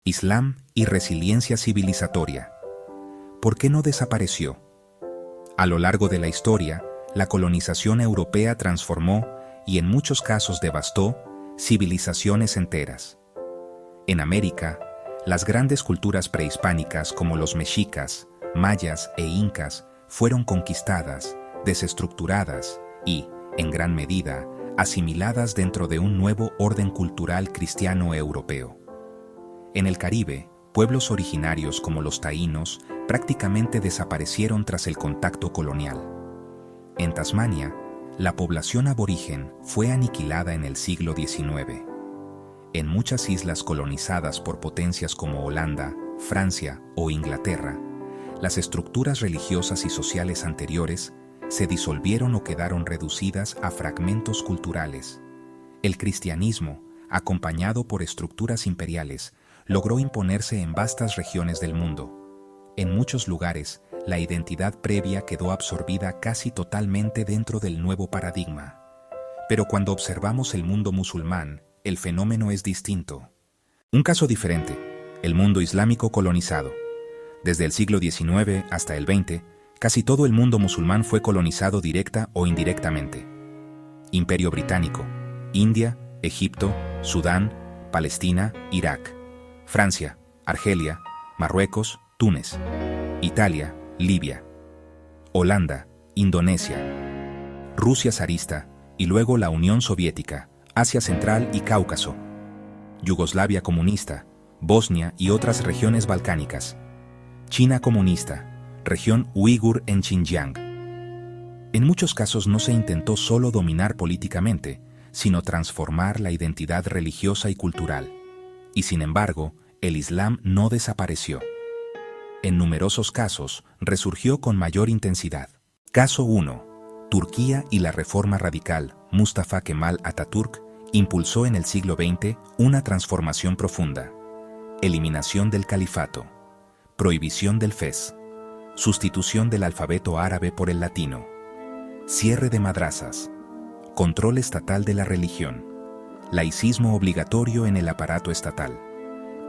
Islam y resiliencia civilizatoria. ¿Por qué no desapareció? A lo largo de la historia, la colonización europea transformó, y en muchos casos devastó, civilizaciones enteras. En América, las grandes culturas prehispánicas como los mexicas, mayas e incas fueron conquistadas, desestructuradas y, en gran medida, asimiladas dentro de un nuevo orden cultural cristiano europeo. En el Caribe, pueblos originarios como los taínos prácticamente desaparecieron tras el contacto colonial. En Tasmania, la población aborigen fue aniquilada en el siglo XIX. En muchas islas colonizadas por potencias como Holanda, Francia o Inglaterra, las estructuras religiosas y sociales anteriores se disolvieron o quedaron reducidas a fragmentos culturales. El cristianismo, acompañado por estructuras imperiales, logró imponerse en vastas regiones del mundo. En muchos lugares, la identidad previa quedó absorbida casi totalmente dentro del nuevo paradigma. Pero cuando observamos el mundo musulmán, el fenómeno es distinto. Un caso diferente, el mundo islámico colonizado. Desde el siglo XIX hasta el XX, casi todo el mundo musulmán fue colonizado directa o indirectamente. Imperio Británico, India, Egipto, Sudán, Palestina, Irak, Francia, Argelia, Marruecos, Túnez, Italia, Libia, Holanda, Indonesia, Rusia zarista y luego la Unión Soviética, Asia Central y Cáucaso, Yugoslavia comunista, Bosnia y otras regiones balcánicas, China comunista, región uigur en Xinjiang. En muchos casos no se intentó solo dominar políticamente, sino transformar la identidad religiosa y cultural. Y sin embargo, el Islam no desapareció. En numerosos casos, resurgió con mayor intensidad. Caso 1. Turquía y la reforma radical. Mustafa Kemal Atatürk impulsó en el siglo XX una transformación profunda. Eliminación del califato. Prohibición del fes. Sustitución del alfabeto árabe por el latino. Cierre de madrasas. Control estatal de la religión. Laicismo obligatorio en el aparato estatal.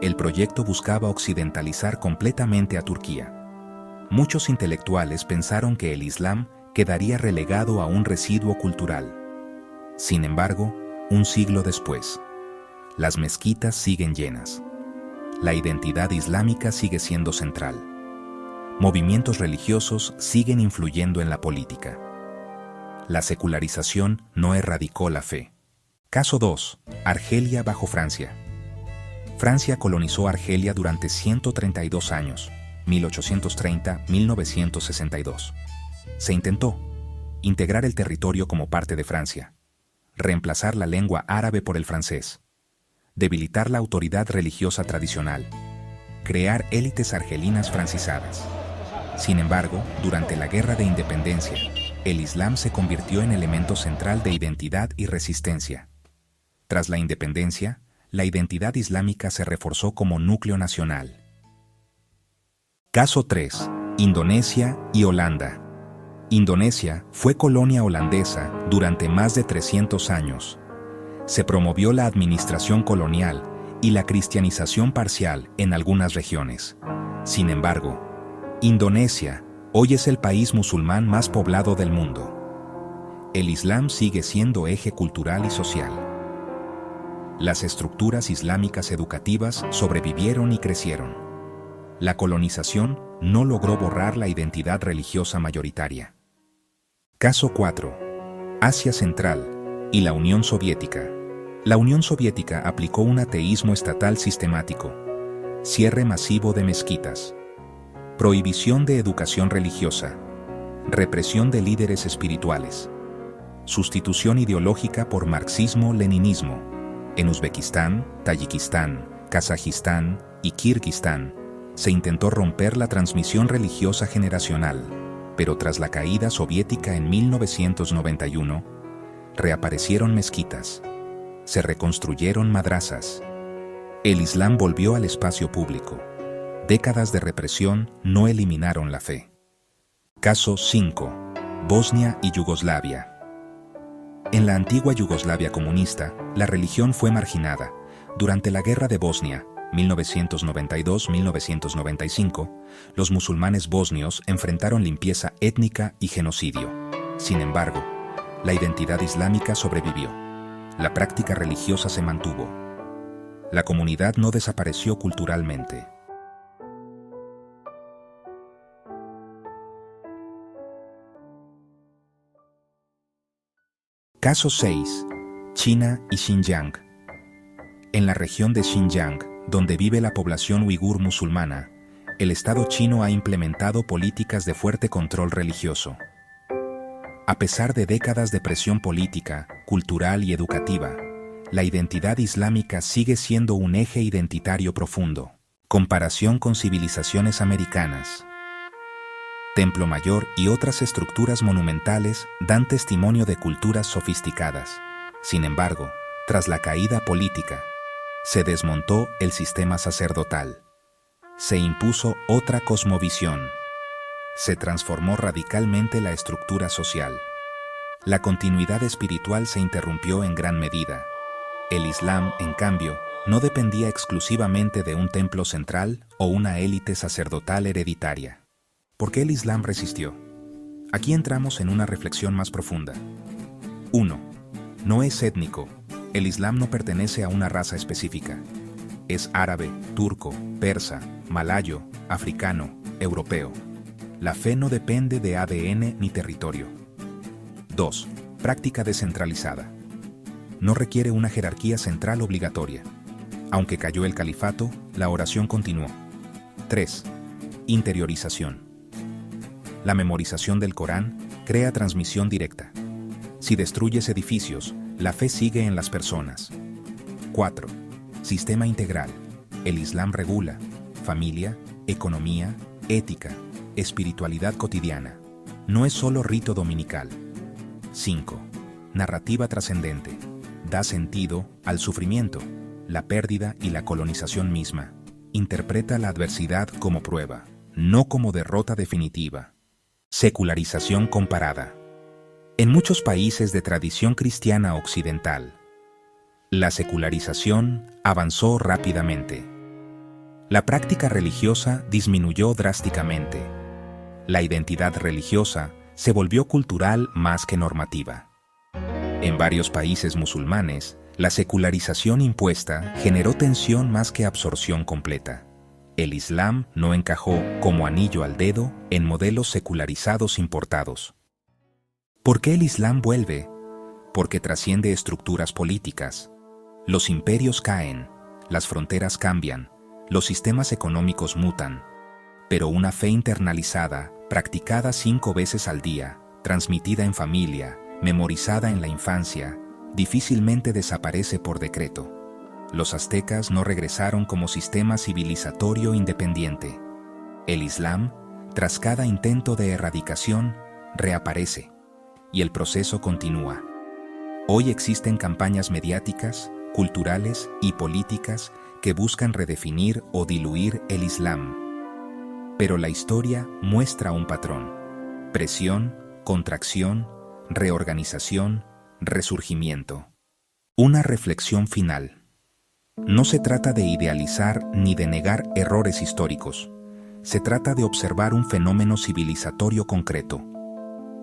El proyecto buscaba occidentalizar completamente a Turquía. Muchos intelectuales pensaron que el Islam quedaría relegado a un residuo cultural. Sin embargo, un siglo después, las mezquitas siguen llenas. La identidad islámica sigue siendo central. Movimientos religiosos siguen influyendo en la política. La secularización no erradicó la fe. Caso 2. Argelia bajo Francia. Francia colonizó Argelia durante 132 años, 1830-1962. Se intentó integrar el territorio como parte de Francia, reemplazar la lengua árabe por el francés, debilitar la autoridad religiosa tradicional, crear élites argelinas francisadas. Sin embargo, durante la Guerra de Independencia, el Islam se convirtió en elemento central de identidad y resistencia. Tras la independencia, la identidad islámica se reforzó como núcleo nacional. Caso 3. Indonesia y Holanda. Indonesia fue colonia holandesa durante más de 300 años. Se promovió la administración colonial y la cristianización parcial en algunas regiones. Sin embargo, Indonesia hoy es el país musulmán más poblado del mundo. El Islam sigue siendo eje cultural y social. Las estructuras islámicas educativas sobrevivieron y crecieron. La colonización no logró borrar la identidad religiosa mayoritaria. Caso 4. Asia Central y la Unión Soviética. La Unión Soviética aplicó un ateísmo estatal sistemático, cierre masivo de mezquitas, prohibición de educación religiosa, represión de líderes espirituales, sustitución ideológica por marxismo-leninismo. En Uzbekistán, Tayikistán, Kazajistán y Kirguistán se intentó romper la transmisión religiosa generacional, pero tras la caída soviética en 1991, reaparecieron mezquitas, se reconstruyeron madrasas. El Islam volvió al espacio público. Décadas de represión no eliminaron la fe. Caso 5. Bosnia y Yugoslavia. En la antigua Yugoslavia comunista, la religión fue marginada. Durante la Guerra de Bosnia, 1992-1995, los musulmanes bosnios enfrentaron limpieza étnica y genocidio. Sin embargo, la identidad islámica sobrevivió. La práctica religiosa se mantuvo. La comunidad no desapareció culturalmente. Caso 6. China y Xinjiang. En la región de Xinjiang, donde vive la población uigur musulmana, el Estado chino ha implementado políticas de fuerte control religioso. A pesar de décadas de presión política, cultural y educativa, la identidad islámica sigue siendo un eje identitario profundo. Comparación con civilizaciones americanas. Templo Mayor y otras estructuras monumentales dan testimonio de culturas sofisticadas. Sin embargo, tras la caída política, se desmontó el sistema sacerdotal. Se impuso otra cosmovisión. Se transformó radicalmente la estructura social. La continuidad espiritual se interrumpió en gran medida. El Islam, en cambio, no dependía exclusivamente de un templo central o una élite sacerdotal hereditaria. ¿Por qué el Islam resistió? Aquí entramos en una reflexión más profunda. 1. No es étnico. El Islam no pertenece a una raza específica. Es árabe, turco, persa, malayo, africano, europeo. La fe no depende de ADN ni territorio. 2. Práctica descentralizada. No requiere una jerarquía central obligatoria. Aunque cayó el califato, la oración continuó. 3. Interiorización. La memorización del Corán crea transmisión directa. Si destruyes edificios, la fe sigue en las personas. 4. Sistema integral. El Islam regula familia, economía, ética, espiritualidad cotidiana. No es solo rito dominical. 5. Narrativa trascendente. Da sentido al sufrimiento, la pérdida y la colonización misma. Interpreta la adversidad como prueba, no como derrota definitiva. Secularización comparada. En muchos países de tradición cristiana occidental, la secularización avanzó rápidamente. La práctica religiosa disminuyó drásticamente. La identidad religiosa se volvió cultural más que normativa. En varios países musulmanes, la secularización impuesta generó tensión más que absorción completa. El Islam no encajó como anillo al dedo en modelos secularizados importados. ¿Por qué el Islam vuelve? Porque trasciende estructuras políticas. Los imperios caen, las fronteras cambian, los sistemas económicos mutan. Pero una fe internalizada, practicada 5 veces al día, transmitida en familia, memorizada en la infancia, difícilmente desaparece por decreto. Los aztecas no regresaron como sistema civilizatorio independiente. El Islam, tras cada intento de erradicación, reaparece. Y el proceso continúa. Hoy existen campañas mediáticas, culturales y políticas que buscan redefinir o diluir el Islam. Pero la historia muestra un patrón: presión, contracción, reorganización, resurgimiento. Una reflexión final. No se trata de idealizar ni de negar errores históricos. Se trata de observar un fenómeno civilizatorio concreto.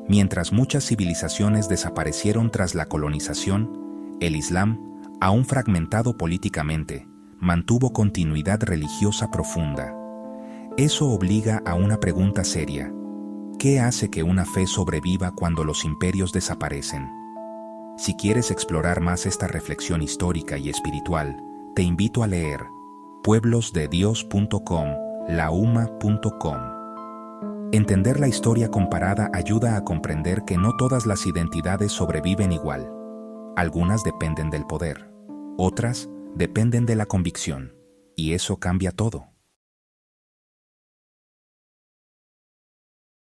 Mientras muchas civilizaciones desaparecieron tras la colonización, el Islam, aún fragmentado políticamente, mantuvo continuidad religiosa profunda. Eso obliga a una pregunta seria: ¿qué hace que una fe sobreviva cuando los imperios desaparecen? Si quieres explorar más esta reflexión histórica y espiritual, te invito a leer pueblosdedios.com, lauma.com. Entender la historia comparada ayuda a comprender que no todas las identidades sobreviven igual. Algunas dependen del poder, otras dependen de la convicción, y eso cambia todo.